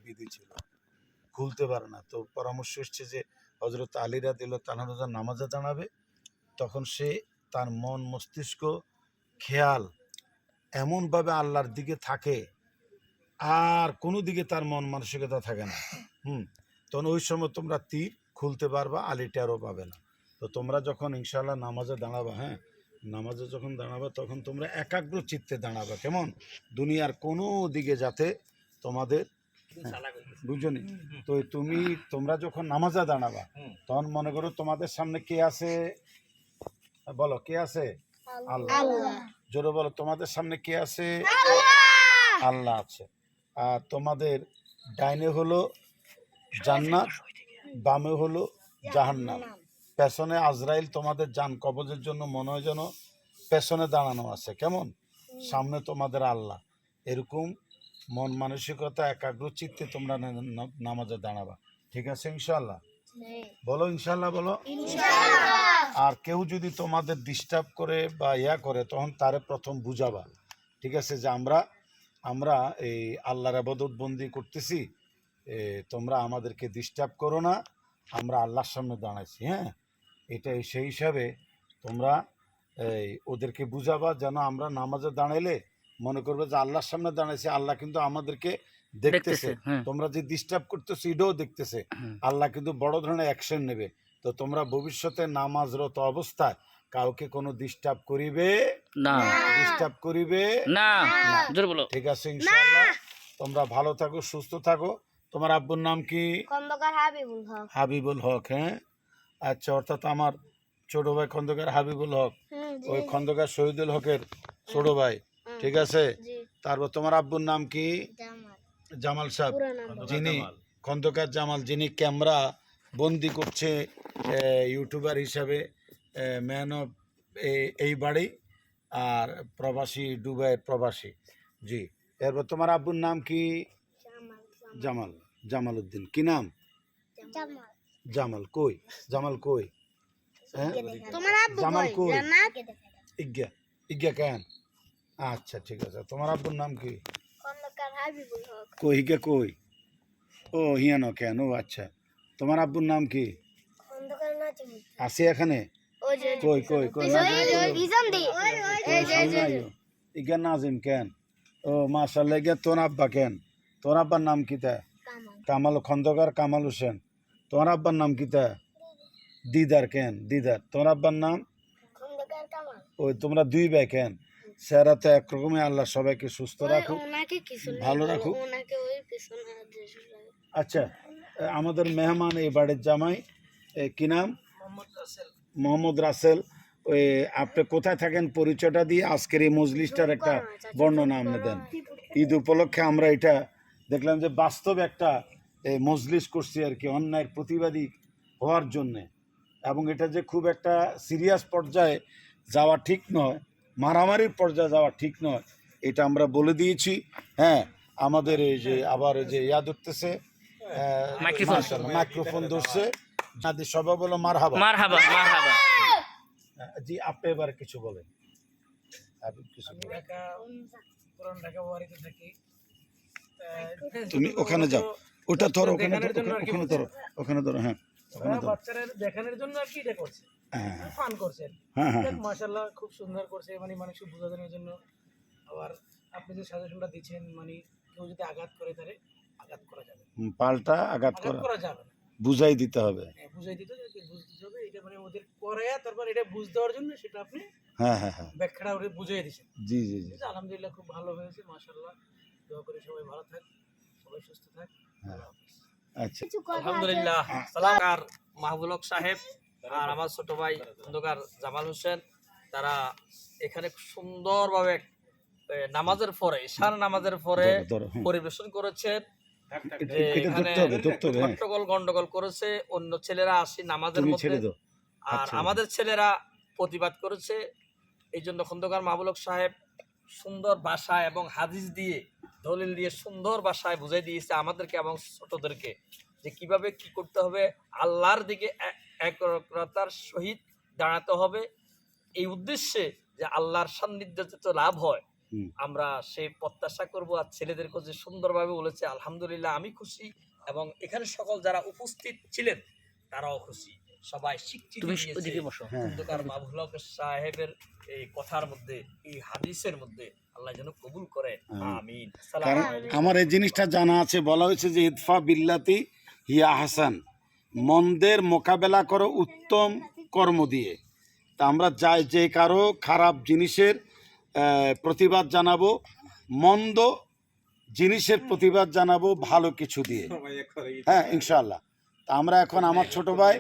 বিধি ছিল, খুলতে পারে না। তো পরামর্শ এসছে যে হযরত আলী রাদিয়াল্লাহু তাআলা যখন নামাজে দাঁড়াবে তখন সে তার মন মস্তিষ্ক খেয়াল এমনভাবে আল্লাহর দিকে থাকে, আর কোনো দিকে তার মন মানসিকতা থাকে না। তখন ওই সময় তোমরা তীর খুলতে পারবা, আলী টেরও পাবে না। তো তোমরা যখন ইনশাআল্লাহ নামাজে দাঁড়াবা, হ্যাঁ, নামাজে যখন দাঁড়াবা তখন তোমরা একাগ্র চিত্তে দাঁড়াবা। কেমন? দুনিয়ার কোনো দিকে যাতে তোমাদের, বুঝনি? তো তোমরা যখন নামাজে দাঁড়াবা তখন মনে করো তোমাদের সামনে কে আছে, বলো কে আছে? আল্লাহ। জোরে বলো, তোমাদের সামনে কে আছে? আল্লাহ আছে। আর তোমাদের ডাইনে হলো জান্নাত, বামে হলো জাহান্নাম, পেছনে আজরাইল তোমাদের জান কবজের জন্য মনে হয় যেন পেছনে দাঁড়ানো আছে। কেমন? সামনে তোমাদের আল্লাহ। এরকম মন মানসিকতা একাগ্র চিত্তে তোমরা নামাজে দাঁড়াবা। ঠিক আছে ইনশাআল্লাহ? বলো ইনশাআল্লাহ, বলো। আর কেউ যদি তোমাদের ডিস্টার্ব করে বা ইয়া করে তখন তারে প্রথম বুঝাবা, ঠিক আছে, যে আমরা এই আল্লাহর ইবাদত বন্দি করতেছি, তোমরা আমাদেরকে ডিস্টার্ব করো না, আমরা আল্লাহর সামনে দাঁড়াইছি। হ্যাঁ, এটাই সেই হিসাবে তোমরা ওদেরকে বুঝাবা যেন আমরা নামাজে দাঁড়াইলে মনে করবে যে আল্লাহর সামনে দাঁড়াইছি, আল্লাহ কিন্তু আমাদেরকে দেখতেছে, তোমরা যে ডিস্টার্ব করতেছো এটাও দেখতেছে, আল্লাহ কিন্তু বড় ধরনের অ্যাকশন নেবে। তো তোমরা ভবিষ্যতে নামাজরত অবস্থায় কাউকে কোনো ডিস্টার্ব করিবে না, ডিস্টার্ব করিবে না। ঠিক আছে ইনশাআল্লাহ? তোমরা ভালো থাকো, সুস্থ থাকো। তোমার আব্বুর নাম কি? খন্দকার হাবিবুল হক। হাবিবুল হক, হ্যাঁ, আচ্ছা। অর্থাৎ আমার ছোট ভাই খন্দকার হাবিবুল হক, ওই খন্দকার শহীদুল হকের ছোট ভাই। ঠিক আছে। তারপর তোমার আব্বুর নাম কি? জামাল সাহেব, যিনি খন্দকার জামাল, যিনি ক্যামেরা বন্দি করছে ইউটিউবার হিসাবে, ম্যান অফ এই বাড়ি, আর প্রবাসী, দুবাইয়ের প্রবাসী। জি। এরপর তোমার আব্বুর নাম কি? জামাল, জামাল উদ্দিন। কি নাম? জামাল। কই জামাল? কই? হ্যাঁ, জামাল কই? ইজ্ঞা, ইজ্ঞা কেন? আচ্ছা ঠিক আছে। তোমার আব্বুর নাম কি? খন্দকার হাবিবুল হক। কই হিগে কই? ও হিয়ানো কেন? ও আচ্ছা। তোমার আব্বুর নাম কি? খন্দকার নাজিম। আছে এখানে? কই কই কই? ইজ্ঞা নাজিম কেন? ও মাশাআল্লাহ। ইজ্ঞা তোর আব্বা কেন? তোর আব্বার নাম কি? তা কামাল, খন্দকার কামাল হোসেন। তোমার আব্বার নাম কি? তা দিদার কেন? দিদার। তোমার আব্বার নাম? খন্দকার কামাল। ওই তোমরা দুই ভাই কেন? সেরা তো একরকমই। আল্লাহ সবাইকে সুস্থ রাখুক, ভালো রাখুক। আচ্ছা, আমাদের মেহমান এই বাড়ির জামাই, কি নাম? মোহাম্মদ রাসেল। ওই আপনি কোথায় থাকেন পরিচয়টা দিয়ে আজকের এই মজলিসটার একটা বর্ণনা আপনি দেন। ঈদ উপলক্ষে আমরা এটা দেখলাম যে বাস্তব একটা মজলিস করছি আর কি, অন্যায়ের প্রতিবাদী হওয়ার জন্যে। এবং এটা যে খুব একটা সিরিয়াস পর্যায়ে যাওয়া ঠিক নয়, মারামারির পর্যায়ে যাওয়া ঠিক নয়, এটা আমরা বলে দিয়েছি। হ্যাঁ, আমাদের এই যে আবার যে ইয়া ধরতেছে, মাইক্রোফোন ধরছে, যাদের সবাই বলো মারহাবা, মারহাবা, মারহাবা। জি, আপনি এবার কিছু বলেন। তুমি ওখানে যাও, ওটা ধরো, ওখানে ধরো, ওখানে ধরো। হ্যাঁ, বাচ্চারা দেখানোর জন্য আর কি এটা করছে, ফান করছে। মাশাআল্লাহ খুব সুন্দর করছে, মানে মানুষ বোঝানোর জন্য। আবার আপনি যে সাজেশনটা দিচ্ছেন, মানে কেউ যদি আঘাত করে তাহলে আঘাত করা যাবে, পাল্টা আঘাত করা যাবে না, বুঝাই দিতে হবে। বুঝাই দিতে হবে, বুঝতে হবে। এটা মানে ওদের করায়া তারপর এটা বুঝ দেওয়ার জন্য সেটা আপনি ব্যাখ্যাটা ওদের বুঝিয়ে দিচ্ছেন। জি জি জি, আলহামদুলিল্লাহ খুব ভালো হয়েছে, মাশাআল্লাহ। দোয়া করি সবাই ভালো থাক, সবাই সুস্থ থাক। আচ্ছা, আলহামদুলিল্লাহ। সালাকার মাহবুল হক সাহেব আর আমার ছোট ভাই খন্দকার জামাল হোসেন, তারা এখানে সুন্দরভাবে নামাজের পরে, ঈশার নামাজের পরে পরিবেশন করেছেন। গন্ডগোল করেছে, অন্য ছেলেরা আসি নামাজের মধ্যে, আর আমাদের ছেলেরা প্রতিবাদ করেছে। এই জন্য খন্দকার মাহবুল হক সাহেব সুন্দর ভাষায় এবং হাদিস দিয়ে, দলিল দিয়ে সুন্দর ভাষায় বুঝাই দিয়েছে আমাদেরকে এবং ছোটদেরকে যে কিভাবে কি করতে হবে, আল্লাহর দিকে একতার সহিত দাঁড়াতে হবে, এই উদ্দেশ্যে যে আল্লাহর সান্নিধ্য যত লাভ হয় হুম। আমরা সেই প্রত্যাশা করব। আর ছেলেদেরকে যে সুন্দরভাবে বলেছে, আলহামদুলিল্লাহ আমি খুশি, এবং এখানে সকল যারা উপস্থিত ছিলেন তারাও খুশি। সবাই স্বীকৃতি দিয়েছে হ্যাঁ। খন্দকার মাহবুবুল হক সাহেবের এই কথার মধ্যে, এই হাদিসের মধ্যে আল্লাহ যেন কবুল করে, আমিন। আসসালামু কারণ আলাইকুম। আমার এই জিনিসটা জানা আছে, বলা হয়েছে যে ইদফা বিল্লাতি হিয়া আহসান, মন্দের মোকাবেলা করো উত্তম কর্ম দিয়ে। তা আমরা যাই যে কারো খারাপ জিনিসের প্রতিবাদ জানাবো, মন্দ জিনিসের প্রতিবাদ জানাবো ভালো কিছু দিয়ে। হ্যাঁ, ইনশাআল্লাহ। তা আমরা এখন আমার ছোট ভাই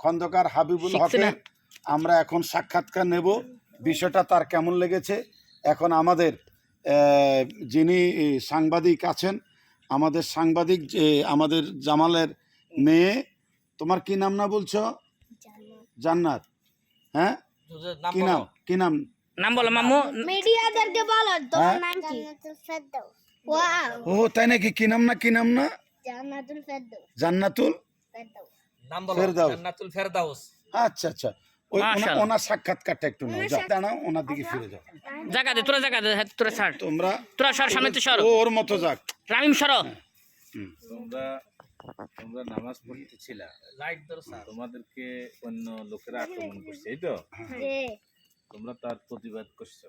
খন্দকার হাবিবুল হকের আমরা এখন সাক্ষাৎকার নেব, বিষয়টা তার কেমন লেগেছে। এখন আমাদের যিনি সাংবাদিক আছেন, আমাদের সাংবাদিক যে আমাদের জামালের মেয়ে, তোমার কি নাম না বলছো? জান্নাত। হ্যাঁ, নাম কি বলো। নাম, কি নাম? নাম বলো মাম্মু। মিডিয়াদেরকে বলো তোমার নাম কি? ওয়াও, ও তাই নাকি? কি নাম না, কি নাম না? জান্নাতুল ফেরদৌস। জান্নাতুল নাম বলো। ফেরদাউস। জান্নাতুল ফেরদাউস। আচ্ছা আচ্ছা, ওই মাশাআল্লাহ। ওনার সাক্ষাৎকারটা একটু নাও, যাও দাঁড়াও, ওনার দিকে ফিরে যাও জায়গা দে, তোরা জায়গা দে, হ্যাঁ, তোরা ছাড়, তোমরা। তোরা সর, সামনে তো সর, ওর মতো যাক। রামিম সর। তোমরা নামাজ পড়তেছিলা, লাইট ধরো স্যার। তোমাদেরকে অন্য লোকেরা আক্রমণ করছে, এই তো যে তোমরা তার প্রতিবাদ করছো।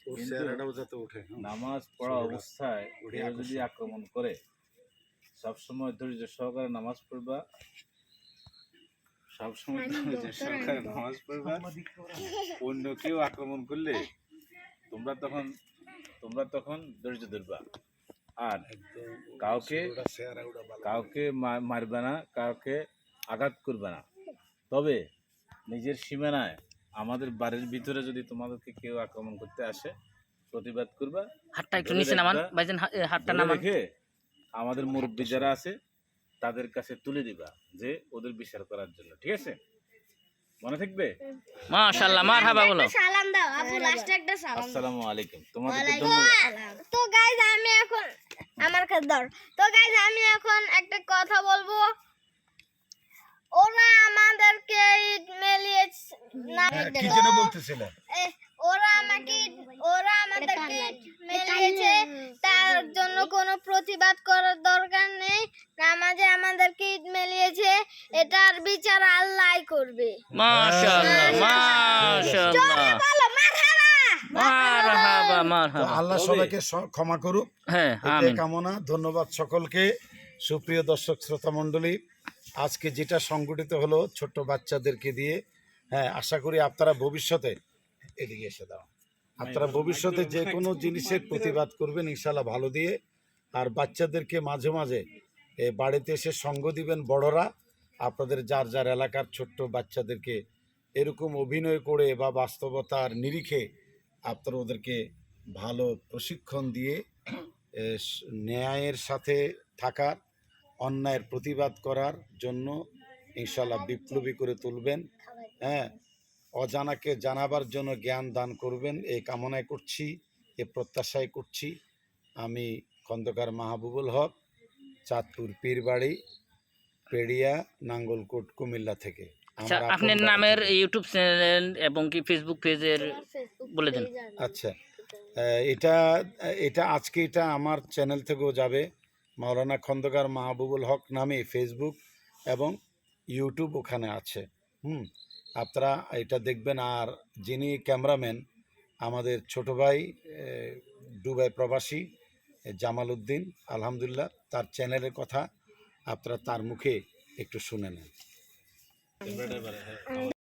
ওর কিন্তু চেহারাটাও যাতে ওঠে। নামাজ পড়া অবস্থায় কেউ যদি আক্রমণ করে, সবসময় ধৈর্য সহকারে নামাজ পড়বা, সবসময় ধৈর্য সহকারে নামাজ পড়বা। অন্য কেউ আক্রমণ করলে তোমরা তখন ধৈর্য ধরবা, আর কাউকে মারবে না, কাউকে আঘাত করবে না। তবে নিজের সীমানায়, আমাদের বাড়ির ভিতরে যদি তোমাদেরকে কেউ আক্রমণ করতে আসে, প্রতিবাদ করবা, হাতটা একটু নিচে নামান ভাইজান, হাতটা ধরে নামান। রেখে আমাদের মুরব্বী যারা আছে তাদের কাছে তুলে দিবা, যে ওদের বিচার করার জন্য। ঠিক আছে, মনে থাকবে? মাশাআল্লাহ, মারহাবা বলো। সালাম দাও আপু, লাস্টে একটা সালাম দাও। আসসালামু আলাইকুম। তোমাদেরকে ধন্যবাদ। তো গাইজ আমি এখন আমার কাছে ধর। তো গাইজ আমি এখন একটা কথা বলবো। ওরা আমাদেরকে ঈদ মেলিয়েছে না, কি যেন বলতেছিলেন? ওরা আমাদেরকে ঈদ মেলিয়েছে, তার জন্য কোনো প্রতিবাদ করার দরকার নেই। নামাজে আমাদেরকে ঈদ মেলিয়েছে, এটার বিচার আল্লাহই করবে। মাশাআল্লাহ, মাশাআল্লাহ, বলো মারহাবা। মারহাবা, তো মারহাবা। আল্লাহ সবাইকে ক্ষমা করুক, হ্যাঁ, এটাই আমিন। কামনা। ধন্যবাদ সকলকে। সুপ্রিয় দর্শক শ্রোতা মণ্ডলী, আজকে যেটা সংগঠিত হলো ছোট্ট বাচ্চাদেরকে দিয়ে, হ্যাঁ, আশা করি আপনারা ভবিষ্যতে, এদিকে এসে দাও, আপনারা ভবিষ্যতে যে কোনো জিনিসের প্রতিবাদ করবেন ইনশাল্লাহ ভালো দিয়ে। আর বাচ্চাদেরকে মাঝে মাঝে বাড়িতে এসে সঙ্গ দিবেন বড়রা। আপনাদের যার যার এলাকার ছোট্ট বাচ্চাদেরকে এরকম অভিনয় করে বা বাস্তবতার নিরিখে আপনারা ওদেরকে ভালো প্রশিক্ষণ দিয়ে ন্যায়ের সাথে থাকার, অন্যায়ের প্রতিবাদ করার জন্য ইনশাল্লাহ বিপ্লবী করে তুলবেন। হ্যাঁ, অজানাকে জানাবার জন্য জ্ঞান দান করবেন, এই কামনায় করছি, এ প্রত্যাশায় করছি। আমি খন্দকার মাহবুবুল হক, চাঁদপুর পীরবাড়ি, পেড়িয়া, নাঙ্গলকোট, কুমিল্লা থেকে। আচ্ছা, আমার আপন আপনার বাড়ি নামের থেকে। ইউটিউব চ্যানেল এবং কি ফেসবুক পেজের বলে দেন। আচ্ছা, এটা আজকে এটা আমার চ্যানেল থেকেও যাবে, মাওলানা খন্দকার মাহবুবুল হক নামে ফেসবুক এবং ইউটিউব ওখানে আছে। আপনারা এটা দেখবেন। আর যিনি ক্যামেরাম্যান, আমাদের ছোট ভাই দুবাই প্রবাসী জামাল উদ্দিন, আলহামদুলিল্লাহ, তার চ্যানেলের কথা আপনারা তার মুখে একটু শুনে নেন।